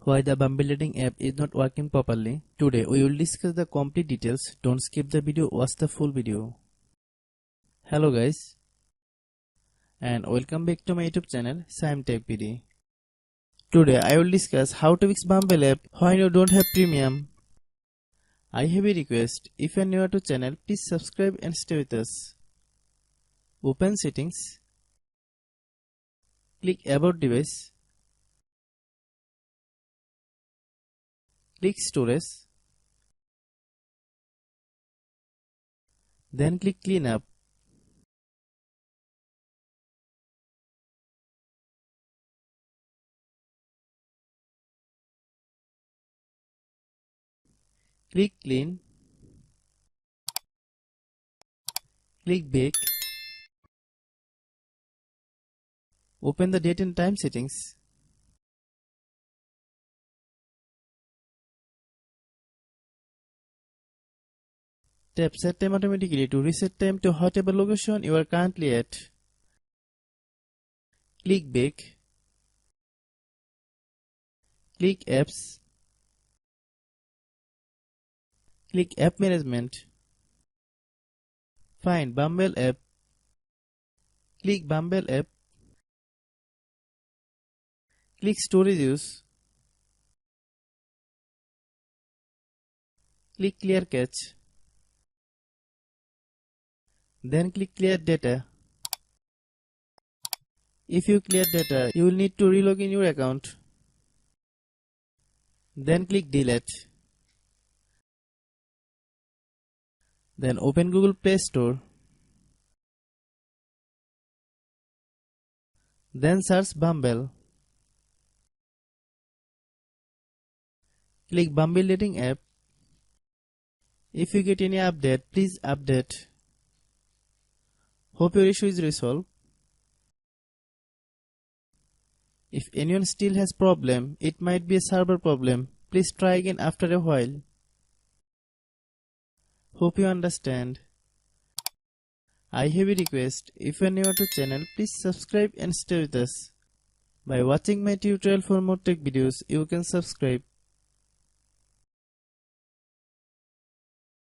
Why the Bumble dating app is not working properly. Today we will discuss the complete details. Don't skip the video, watch the full video. Hello guys and welcome back to my YouTube channel Shaem Tech PD. Today I will discuss how to fix Bumble app when you don't have premium. I have a request. If you are new to channel, please subscribe and stay with us. Open settings. Click about device. Click storage. Then click clean up. Click clean. Click back. Open the date and time settings. Tap set time automatically to reset time to whatever location you are currently at. Click back. Click apps. Click app management. Find Bumble app. Click Bumble app. Click storage use. Click clear cache. Then click clear data. If you clear data, you will need to relog in your account. Then click delete. Then open Google Play Store. Then search Bumble. Click Bumble dating app. If you get any update, please update. Hope your issue is resolved. If anyone still has problem, it might be a server problem. Please try again after a while. Hope you understand. I have a request. If you are new to channel, please subscribe and stay with us. By watching my tutorial for more tech videos, you can subscribe.